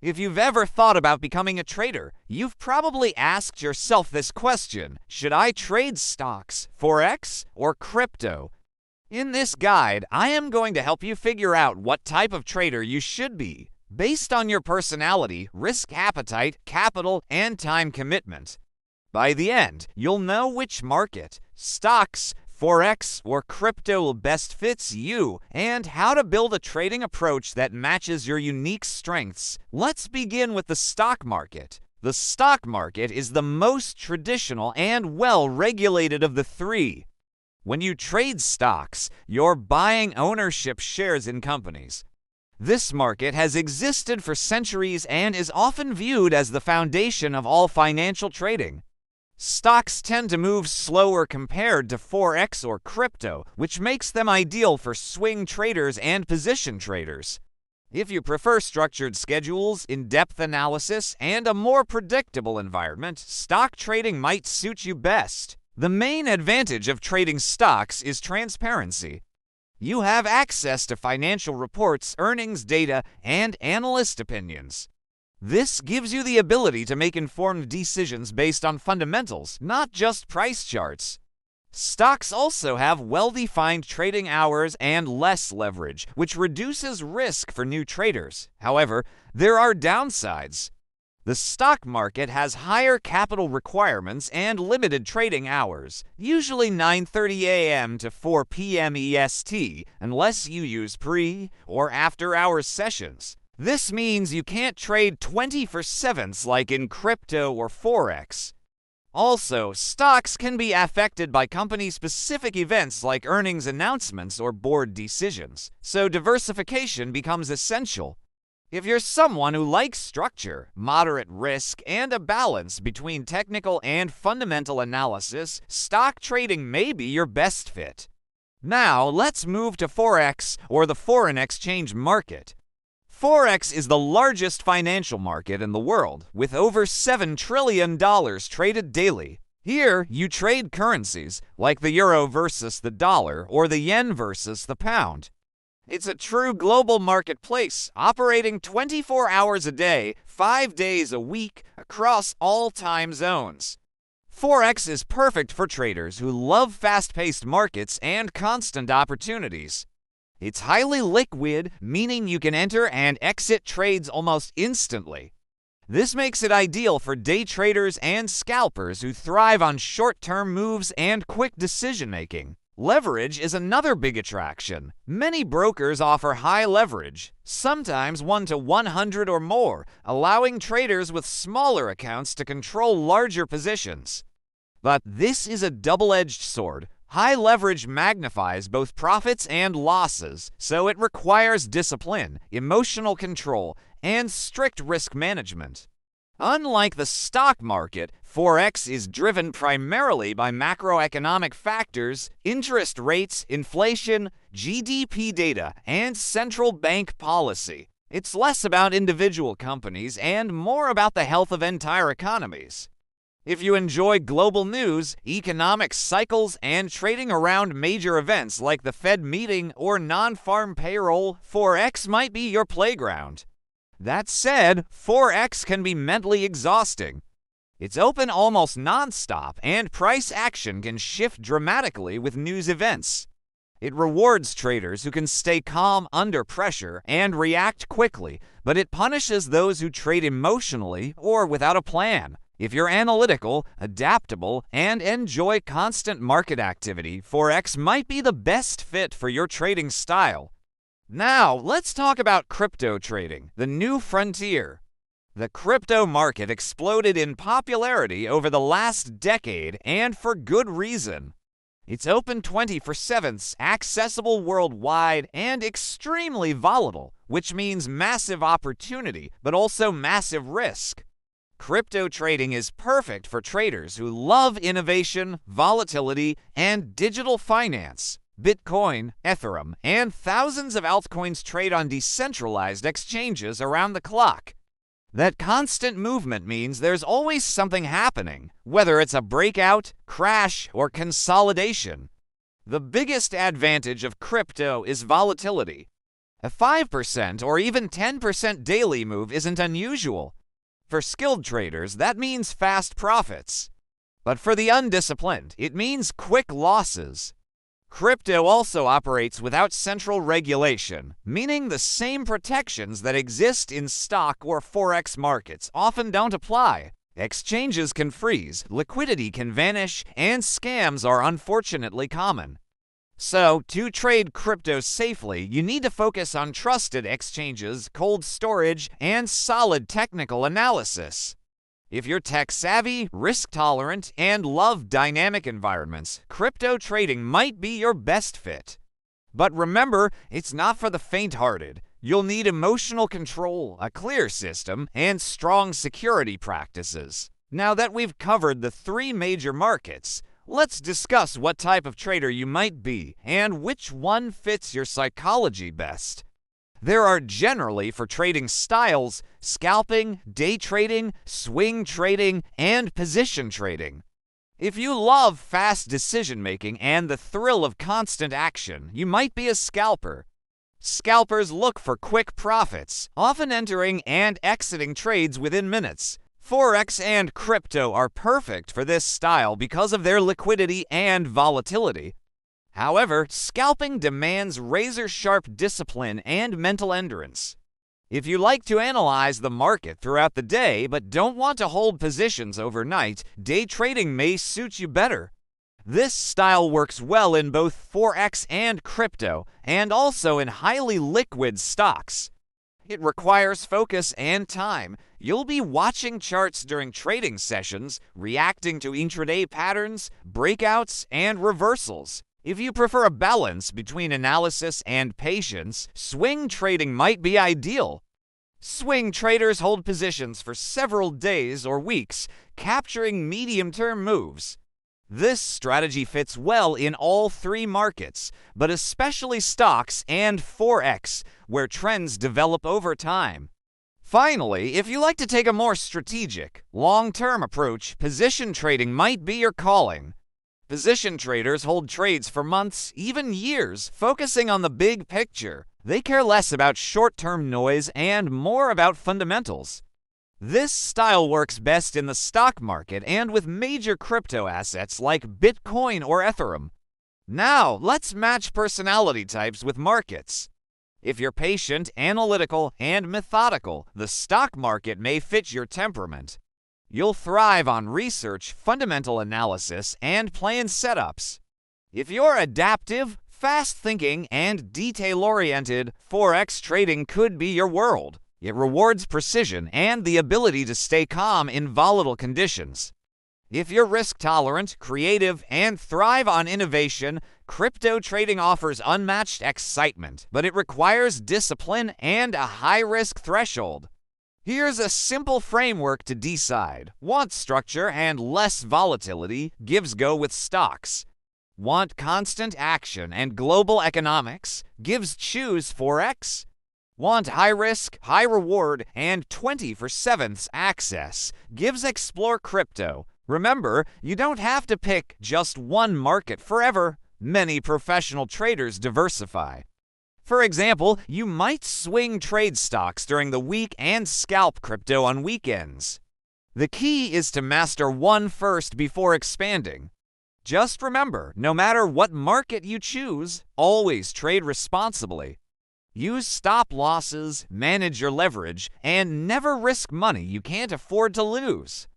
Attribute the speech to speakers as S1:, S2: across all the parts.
S1: If you've ever thought about becoming a trader, you've probably asked yourself this question: should I trade stocks, Forex, or crypto? In this guide, I am going to help you figure out what type of trader you should be, based on your personality, risk appetite, capital, and time commitment. By the end, you'll know which market, stocks, Forex, or crypto best fits you, and how to build a trading approach that matches your unique strengths. Let's begin with the stock market. The stock market is the most traditional and well-regulated of the three. When you trade stocks, you're buying ownership shares in companies. This market has existed for centuries and is often viewed as the foundation of all financial trading. Stocks tend to move slower compared to Forex or crypto, which makes them ideal for swing traders and position traders. If you prefer structured schedules, in-depth analysis, and a more predictable environment, stock trading might suit you best. The main advantage of trading stocks is transparency. You have access to financial reports, earnings data, and analyst opinions. This gives you the ability to make informed decisions based on fundamentals, not just price charts. Stocks also have well-defined trading hours and less leverage, which reduces risk for new traders. However, there are downsides. The stock market has higher capital requirements and limited trading hours, usually 9:30 a.m. to 4 p.m. EST, unless you use pre- or after-hours sessions. This means you can't trade 24/7 like in crypto or Forex. Also, stocks can be affected by company-specific events like earnings announcements or board decisions, so diversification becomes essential. If you're someone who likes structure, moderate risk, and a balance between technical and fundamental analysis, stock trading may be your best fit. Now, let's move to Forex, or the foreign exchange market. Forex is the largest financial market in the world, with over $7 trillion traded daily. Here, you trade currencies, like the euro versus the dollar or the yen versus the pound. It's a true global marketplace, operating 24 hours a day, 5 days a week, across all time zones. Forex is perfect for traders who love fast-paced markets and constant opportunities. It's highly liquid, meaning you can enter and exit trades almost instantly. This makes it ideal for day traders and scalpers who thrive on short-term moves and quick decision-making. Leverage is another big attraction. Many brokers offer high leverage, sometimes 1 to 100 or more, allowing traders with smaller accounts to control larger positions. But this is a double-edged sword. High leverage magnifies both profits and losses, so it requires discipline, emotional control, and strict risk management. Unlike the stock market, Forex is driven primarily by macroeconomic factors, interest rates, inflation, GDP data, and central bank policy. It's less about individual companies and more about the health of entire economies. If you enjoy global news, economic cycles, and trading around major events like the Fed meeting or non-farm payroll, Forex might be your playground. That said, Forex can be mentally exhausting. It's open almost non-stop, and price action can shift dramatically with news events. It rewards traders who can stay calm under pressure and react quickly, but it punishes those who trade emotionally or without a plan. If you're analytical, adaptable, and enjoy constant market activity, Forex might be the best fit for your trading style. Now, let's talk about crypto trading, the new frontier. The crypto market exploded in popularity over the last decade, and for good reason. It's open 24/7, accessible worldwide, and extremely volatile, which means massive opportunity, but also massive risk. Crypto trading is perfect for traders who love innovation, volatility, and digital finance. Bitcoin, Ethereum, and thousands of altcoins trade on decentralized exchanges around the clock. That constant movement means there's always something happening, whether it's a breakout, crash, or consolidation. The biggest advantage of crypto is volatility. A 5% or even 10% daily move isn't unusual. For skilled traders, that means fast profits. But for the undisciplined, it means quick losses. Crypto also operates without central regulation, meaning the same protections that exist in stock or Forex markets often don't apply. Exchanges can freeze, liquidity can vanish, and scams are unfortunately common. So, to trade crypto safely, you need to focus on trusted exchanges, cold storage, and solid technical analysis. If you're tech-savvy, risk-tolerant, and love dynamic environments, crypto trading might be your best fit. But remember, it's not for the faint-hearted. You'll need emotional control, a clear system, and strong security practices. Now that we've covered the three major markets, let's discuss what type of trader you might be and which one fits your psychology best. There are generally for trading styles: scalping, day trading, swing trading, and position trading. If you love fast decision-making and the thrill of constant action, you might be a scalper. Scalpers look for quick profits, often entering and exiting trades within minutes. Forex and crypto are perfect for this style because of their liquidity and volatility. However, scalping demands razor-sharp discipline and mental endurance. If you like to analyze the market throughout the day but don't want to hold positions overnight, day trading may suit you better. This style works well in both Forex and crypto, and also in highly liquid stocks. It requires focus and time. You'll be watching charts during trading sessions, reacting to intraday patterns, breakouts, and reversals. If you prefer a balance between analysis and patience, swing trading might be ideal. Swing traders hold positions for several days or weeks, capturing medium-term moves. This strategy fits well in all three markets, but especially stocks and Forex, where trends develop over time. Finally, if you like to take a more strategic, long-term approach, position trading might be your calling. Position traders hold trades for months, even years, focusing on the big picture. They care less about short-term noise and more about fundamentals. This style works best in the stock market and with major crypto assets like Bitcoin or Ethereum. Now, let's match personality types with markets. If you're patient, analytical, and methodical, the stock market may fit your temperament. You'll thrive on research, fundamental analysis, and plan setups. If you're adaptive, fast-thinking, and detail-oriented, Forex trading could be your world. It rewards precision and the ability to stay calm in volatile conditions. If you're risk-tolerant, creative, and thrive on innovation, crypto trading offers unmatched excitement, but it requires discipline and a high-risk threshold. Here's a simple framework to decide. Want structure and less volatility? Gives go with stocks. Want constant action and global economics? Gives choose Forex. Want high risk, high reward, and 24/7 access? Gives explore crypto. Remember, you don't have to pick just one market forever. Many professional traders diversify. For example, you might swing trade stocks during the week and scalp crypto on weekends. The key is to master one first before expanding. Just remember, no matter what market you choose, always trade responsibly. Use stop losses, manage your leverage, and never risk money you can't afford to lose.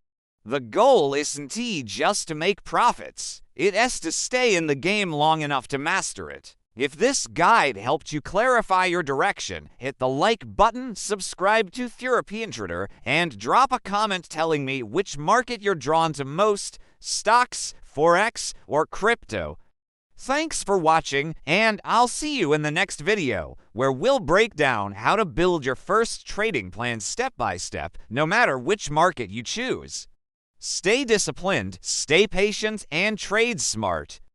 S1: The goal isn't just to make profits. It is to stay in the game long enough to master it. If this guide helped you clarify your direction, hit the like button, subscribe to Therapy Trader, and drop a comment telling me which market you're drawn to most: stocks, Forex, or crypto. Thanks for watching, and I'll see you in the next video, where we'll break down how to build your first trading plan step by step, no matter which market you choose. Stay disciplined, stay patient, and trade smart.